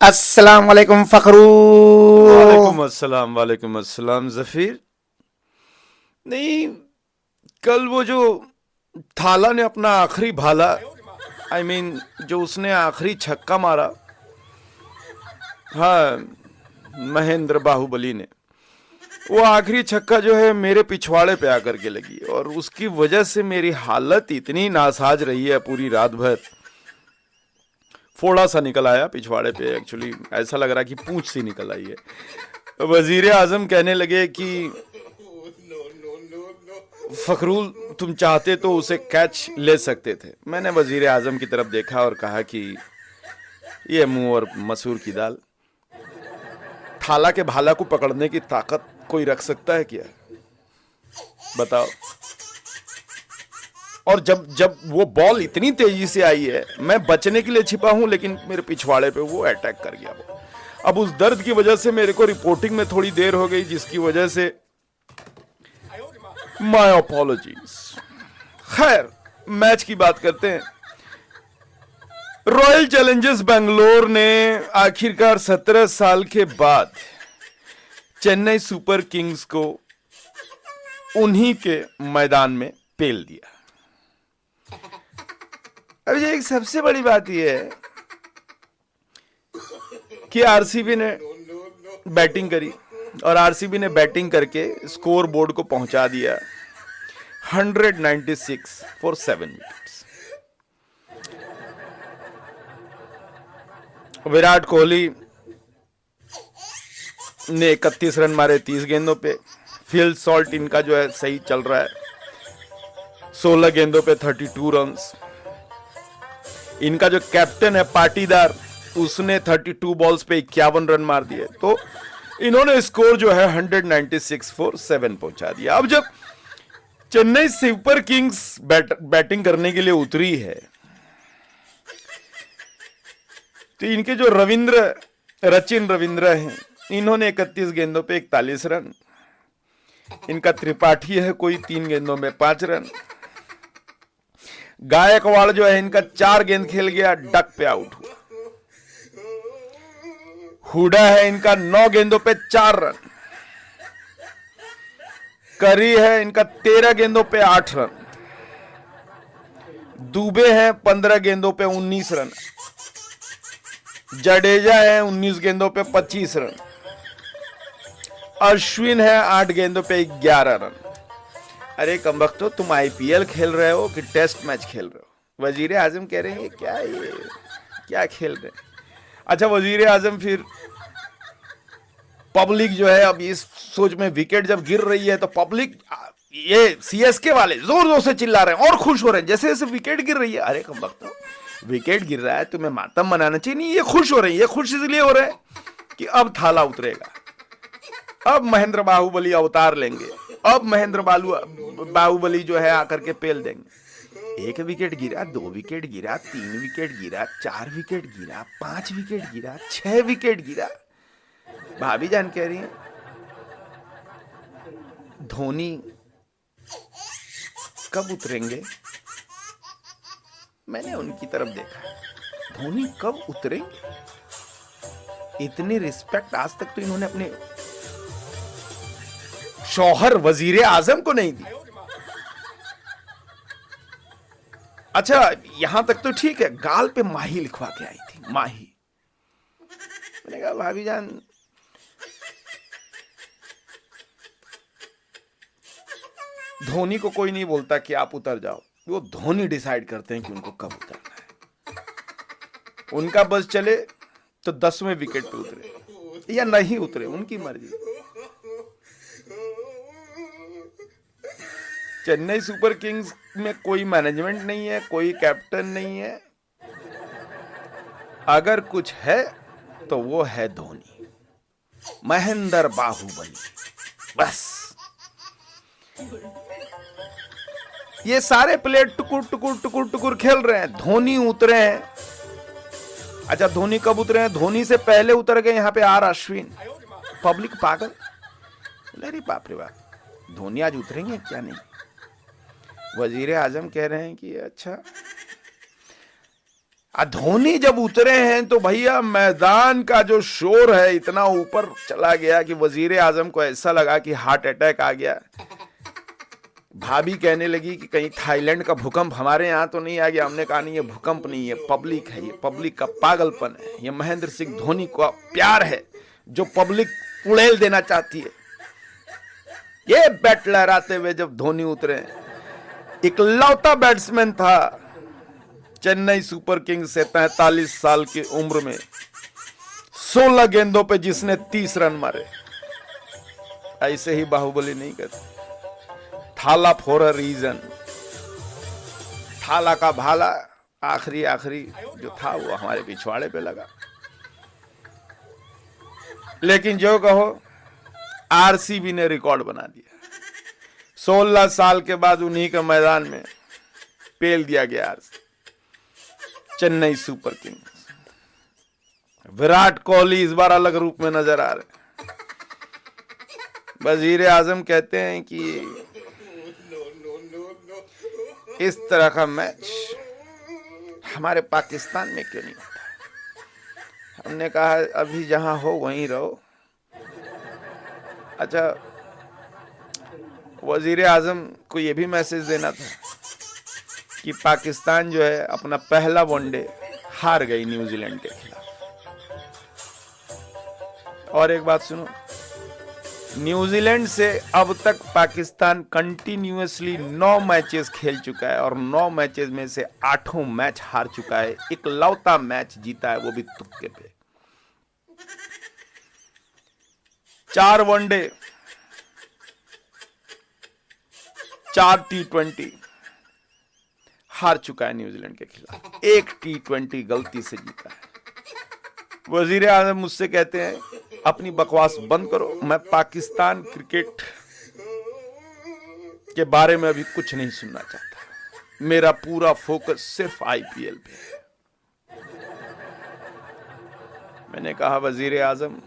अस्सलाम वालेकुम फखरू। वालेकुम अस्सलाम जफीर। नहीं, कल वो जो थाला ने अपना आखिरी भाला जो उसने आखिरी छक्का मारा, हाँ, महेंद्र बाहुबली ने, वो आखिरी छक्का जो है मेरे पिछवाड़े पे आकर के लगी और उसकी वजह से मेरी हालत इतनी नासाज रही है पूरी रात भर। फोड़ा सा निकल आया पिछवाड़े पे, एक्चुअली ऐसा लग रहा कि पूंछ सी निकल आई है। वजीर आजम कहने लगे कि फखरुल, तुम चाहते तो उसे कैच ले सकते थे। मैंने वजीर आजम की तरफ देखा और कहा कि ये मुंह और मसूर की दाल, थाला के भाला को पकड़ने की ताकत कोई रख सकता है क्या? बताओ। और जब जब वो बॉल इतनी तेजी से आई है, मैं बचने के लिए छिपा हूं, लेकिन मेरे पिछवाड़े पे वो अटैक कर गया वो। अब उस दर्द की वजह से मेरे को रिपोर्टिंग में थोड़ी देर हो गई, जिसकी वजह से माय अपोलॉजीज। खैर, मैच की बात करते हैं। रॉयल चैलेंजर्स बेंगलोर ने आखिरकार 17 साल के बाद चेन्नई सुपर किंग्स को उन्हीं के मैदान में पेल दिया। अब ये एक सबसे बड़ी बात यह है कि आरसीबी ने बैटिंग करी और आरसीबी ने बैटिंग करके स्कोर बोर्ड को पहुंचा दिया 196 फॉर 7 विकेट्स। विराट कोहली ने 31 रन मारे 30 गेंदों पे। फिल सॉल्ट इनका जो है सही चल रहा है, 16 गेंदों पे 32 रन। इनका जो कैप्टन है पाटीदार, उसने 32 बॉल्स पे 51 रन मार दिए। तो इन्होंने स्कोर जो है 196 फॉर 7 पहुंचा दिया। अब जब चेन्नई सुपर किंग्स बैटिंग करने के लिए उतरी है, तो इनके जो रचिन रविंद्र हैं, इन्होंने 31 गेंदों पे 41 रन। इनका त्रिपाठी है कोई 3 गेंदों में 5 रन। गायकवाड़ जो है इनका 4 गेंद खेल गया, डक पे आउट हुआ। हुडा है इनका 9 गेंदों पे 4 रन। करी है इनका 13 गेंदों पे 8 रन। दुबे है 15 गेंदों पे 19 रन। जडेजा है 19 गेंदों पे 25 रन। अश्विन है 8 गेंदों पे 11 रन। अरे कमबख्तो, तुम आईपीएल खेल रहे हो कि टेस्ट मैच खेल रहे हो? वजीर आजम कह रहे हैं ये क्या खेल रहे हैं? अच्छा, वजीर आजम फिर पब्लिक जो है अब इस सोच में, विकेट जब गिर रही है तो पब्लिक, ये सीएसके वाले जोर जोर से चिल्ला रहे हैं और खुश हो रहे हैं जैसे जैसे विकेट गिर रही है। अरे कमबख्तो, विकेट गिर रहा है, तुम्हें मातम मनाना चाहिए। नहीं, ये खुश हो रहे हैं। ये खुश इसलिए हो रहे हैं कि अब थाला उतरेगा, अब महेंद्र बाहुबली अवतार लेंगे, अब महेंद्र बाहुबली जो है आकर के पेल देंगे। 1 विकेट गिरा, 2 विकेट गिरा, 3 विकेट गिरा, 4 विकेट गिरा, 5 विकेट गिरा, 6 विकेट गिरा। भाभी जान कह रही है धोनी कब उतरेंगे। मैंने उनकी तरफ देखा, धोनी कब उतरेंगे? इतनी रिस्पेक्ट आज तक तो इन्होंने अपने शौहर वजीर आजम को नहीं दी। अच्छा, यहां तक तो ठीक है, गाल पे माही लिखवा के आई थी, माही। मैंने कहा भाभी जान, धोनी को कोई नहीं बोलता कि आप उतर जाओ, वो धोनी डिसाइड करते हैं कि उनको कब उतरना है। उनका बस चले तो 10वें विकेट पे उतरे या नहीं उतरे, उनकी मर्जी। चेन्नई सुपर किंग्स में कोई मैनेजमेंट नहीं है, कोई कैप्टन नहीं है। अगर कुछ है तो वो है धोनी, महेंद्र बाहुबली, बस। ये सारे प्लेयर टुकुर टुकुर टुकुर टुकुर खेल रहे हैं, धोनी उतरे हैं। अच्छा, धोनी कब उतरे हैं? धोनी से पहले उतर गए यहाँ पे आर अश्विन। पब्लिक पागल, अरे बाप रे बाप, धोनी आज उतरेंगे क्या? नहीं। वजीर आजम कह रहे हैं कि अच्छा, धोनी जब उतरे हैं तो भैया मैदान का जो शोर है इतना ऊपर चला गया कि वजीर आजम को ऐसा लगा कि हार्ट अटैक आ गया। भाभी कहने लगी कि कहीं थाईलैंड का भूकंप हमारे यहाँ तो नहीं आ गया। हमने कहा नहीं, ये भूकंप नहीं है, पब्लिक है, ये पब्लिक का पागलपन है, ये महेंद्र सिंह धोनी का प्यार है जो पब्लिक उड़ेल देना चाहती है। ये बैट लहराते हुए जब धोनी उतरे, इकलौता बैट्समैन था चेन्नई सुपर किंग्स से 43 साल की उम्र में 16 गेंदों पे जिसने 30 रन मारे। ऐसे ही बाहुबली नहीं करते। थाला फॉर अ रीजन, थाला का भाला आखिरी जो था वो हमारे पिछवाड़े पे लगा। लेकिन जो कहो, आरसीबी ने रिकॉर्ड बना दिया। 16 साल के बाद उन्हीं के मैदान में पेल दिया गया चेन्नई सुपर किंग्स। विराट कोहली इस बार अलग रूप में नजर आ रहे। वजीर आजम कहते हैं कि इस तरह का मैच हमारे पाकिस्तान में क्यों नहीं होता। हमने कहा अभी जहां हो वहीं रहो। अच्छा, वजीर आजम को यह भी मैसेज देना था कि पाकिस्तान जो है अपना पहला वनडे हार गई न्यूजीलैंड के खिलाफ। और एक बात सुनो, न्यूजीलैंड से अब तक पाकिस्तान कंटिन्यूअसली 9 मैचेस खेल चुका है और 9 मैचेस में से 8 मैच हार चुका है। इकलौता मैच जीता है, वो भी तुक्के पे। 4 वनडे, 4 T20 हार चुका है न्यूजीलैंड के खिलाफ। 1 T20 गलती से जीता है। वजीर आजम मुझसे कहते हैं अपनी बकवास बंद करो, मैं पाकिस्तान क्रिकेट के बारे में अभी कुछ नहीं सुनना चाहता। मेरा पूरा फोकस सिर्फ आईपीएल पे है। मैंने कहा वजीर आजम,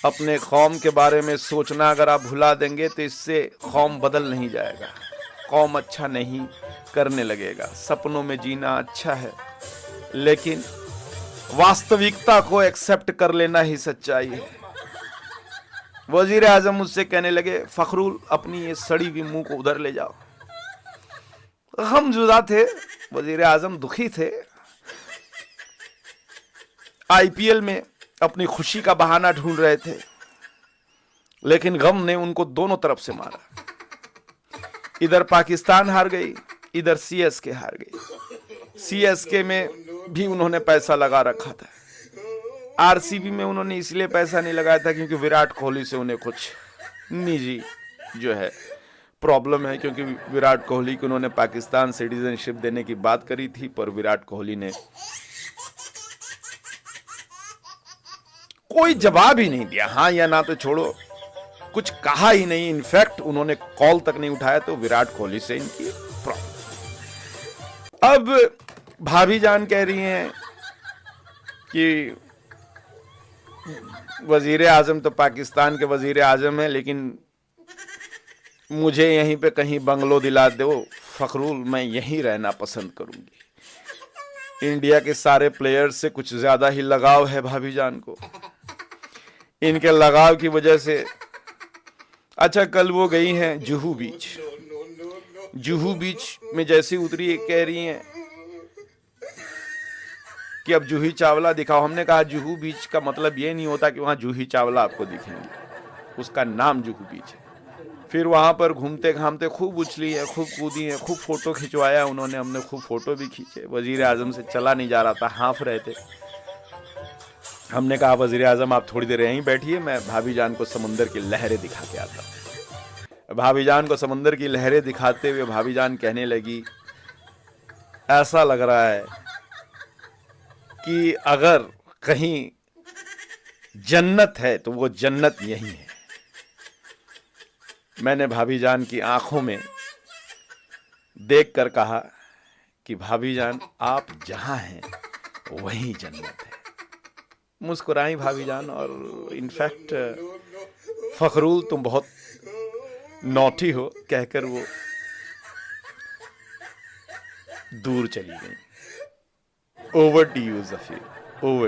अपने कौम के बारे में सोचना अगर आप भुला देंगे तो इससे कौम बदल नहीं जाएगा, कौम अच्छा नहीं करने लगेगा। सपनों में जीना अच्छा है, लेकिन वास्तविकता को एक्सेप्ट कर लेना ही सच्चाई है। वजीर आजम मुझसे कहने लगे, फखरुल अपनी ये सड़ी हुई मुंह को उधर ले जाओ। हम जुदा थे, वजीर आजम दुखी थे। आईपीएल में अपनी खुशी का बहाना ढूंढ रहे थे, लेकिन गम ने उनको दोनों तरफ से मारा। इधर पाकिस्तान हार गई, इधर सीएसके हार गई। सीएसके में भी उन्होंने पैसा लगा रखा था। आरसीबी में उन्होंने इसलिए पैसा नहीं लगाया था क्योंकि विराट कोहली से उन्हें कुछ निजी जो है प्रॉब्लम है, क्योंकि विराट कोहली को उन्होंने पाकिस्तान सिटीजनशिप देने की बात करी थी, पर विराट कोहली ने कोई जवाब ही नहीं दिया। हाँ या ना तो छोड़ो, कुछ कहा ही नहीं। इनफैक्ट उन्होंने कॉल तक नहीं उठाया। तो विराट कोहली से इनकी प्रॉब्लम। अब भाभी जान कह रही हैं कि वजीर आजम तो पाकिस्तान के वजीर आजम है, लेकिन मुझे यहीं पे कहीं बंगलो दिला दो फखरुल, मैं यहीं रहना पसंद करूंगी। इंडिया के सारे प्लेयर्स से कुछ ज्यादा ही लगाव है भाभी जान को। इनके लगाव की वजह से, अच्छा कल वो गई हैं जुहू बीच। जुहू बीच में जैसे उतरी कह रही हैं कि अब जूही चावला दिखाओ। हमने कहा जुहू बीच का मतलब ये नहीं होता कि वहां जूही चावला आपको दिखेंगी, उसका नाम जुहू बीच है। फिर वहां पर घूमते घामते खूब उछली है, खूब कूदी है, खूब फोटो खिंचवाया उन्होंने, हमने खूब फोटो भी खींचे। वजीर आजम से चला नहीं जा रहा था, हाँफ रहे थे। हमने कहा वजीर आजम आप थोड़ी देर यहीं बैठिए, मैं भाभी जान को समंदर की लहरें दिखा के आता हूं। भाभी जान को समंदर की लहरें दिखाते हुए भाभी जान कहने लगी, ऐसा लग रहा है कि अगर कहीं जन्नत है तो वो जन्नत यही है। मैंने भाभी जान की आंखों में देखकर कहा कि भाभी जान आप जहां हैं वही जन्नत है। मुस्कुराई भाभी जान, और इनफैक्ट फखरुल तुम बहुत नॉटी हो कहकर वो दूर चली गई। Over to you Zafir, over.